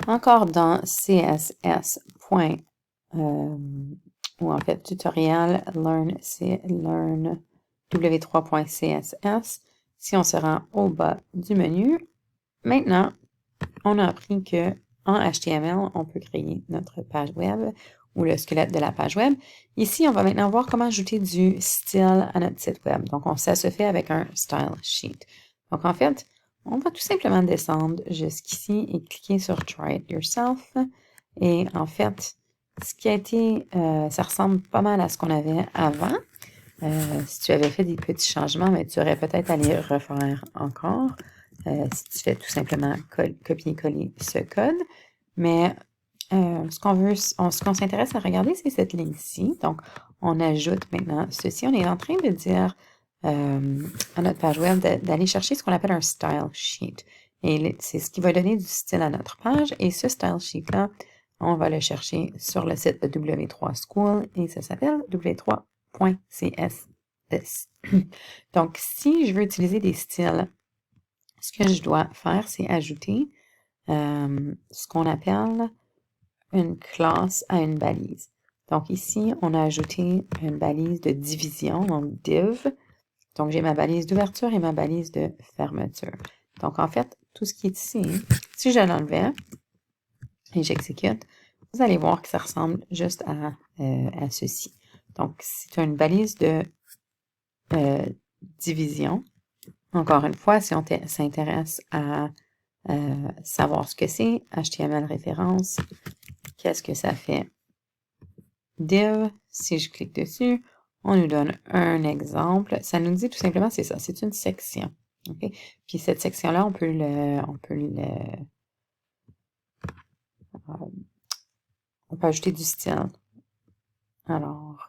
encore dans CSS. Ou en fait, tutoriel learn w3.css. Si on se rend au bas du menu, maintenant, on a appris que en HTML, on peut créer notre page web ou le squelette de la page web. Ici, on va maintenant voir comment ajouter du style à notre site web. Donc, ça se fait avec un style sheet. Donc, en fait, on va tout simplement descendre jusqu'ici et cliquer sur Try It Yourself. Et en fait, ce qui a été, ça ressemble pas mal à ce qu'on avait avant. Si tu avais fait des petits changements, mais tu aurais peut-être à les refaire encore. Si tu fais tout simplement copier-coller ce code. Mais ce qu'on s'intéresse à regarder, c'est cette ligne-ci. Donc, on ajoute maintenant ceci. On est en train de dire à notre page web d'aller chercher ce qu'on appelle un style sheet. Et c'est ce qui va donner du style à notre page. Et ce style sheet-là, on va le chercher sur le site de W3 School et ça s'appelle w3.css. Donc, si je veux utiliser des styles, ce que je dois faire, c'est ajouter ce qu'on appelle une classe à une balise. Donc ici, on a ajouté une balise de division, donc div. Donc j'ai ma balise d'ouverture et ma balise de fermeture. Donc en fait, tout ce qui est ici, si je l'enlevais et j'exécute, vous allez voir que ça ressemble juste à ceci. Donc si tu as une balise de division, encore une fois, si on s'intéresse à savoir ce que c'est, HTML référence, qu'est-ce que ça fait? Div, si je clique dessus, on nous donne un exemple. Ça nous dit tout simplement, c'est ça, c'est une section. Okay? Puis cette section-là, on peut ajouter du style. Alors,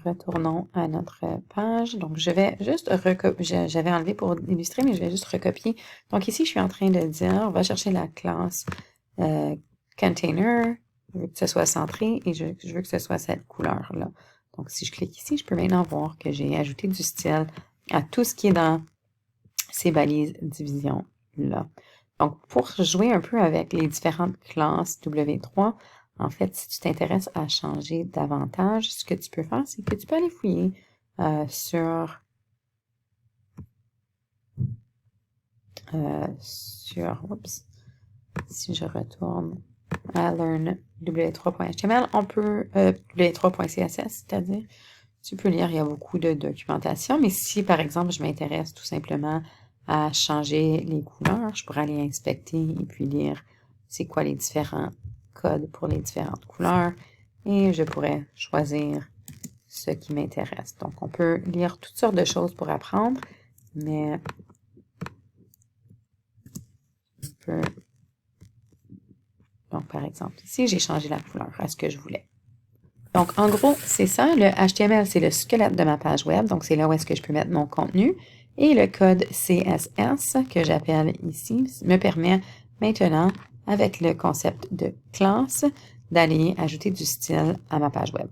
retournons à notre page. Donc, je vais juste recopier, j'avais enlevé pour illustrer, mais je vais juste recopier. Donc ici, je suis en train de dire, on va chercher la classe container. Je veux que ce soit centré et je veux que ce soit cette couleur-là. Donc, si je clique ici, je peux maintenant voir que j'ai ajouté du style à tout ce qui est dans ces balises division-là. Donc, pour jouer un peu avec les différentes classes W3, en fait, si tu t'intéresses à changer davantage, ce que tu peux faire, c'est que tu peux aller fouiller sur oups, si je retourne à learn w3.html, on peut, w3.css, c'est-à-dire, tu peux lire, il y a beaucoup de documentation, mais si, par exemple, je m'intéresse tout simplement à changer les couleurs, je pourrais aller inspecter et puis lire c'est quoi les différents codes pour les différentes couleurs et je pourrais choisir ce qui m'intéresse. Donc, on peut lire toutes sortes de choses pour apprendre, mais on peut... Donc, par exemple, ici, j'ai changé la couleur à ce que je voulais. Donc, en gros, c'est ça. Le HTML, c'est le squelette de ma page web. Donc, c'est là où est-ce que je peux mettre mon contenu. Et le code CSS, que j'appelle ici, me permet maintenant, avec le concept de classe, d'aller ajouter du style à ma page web.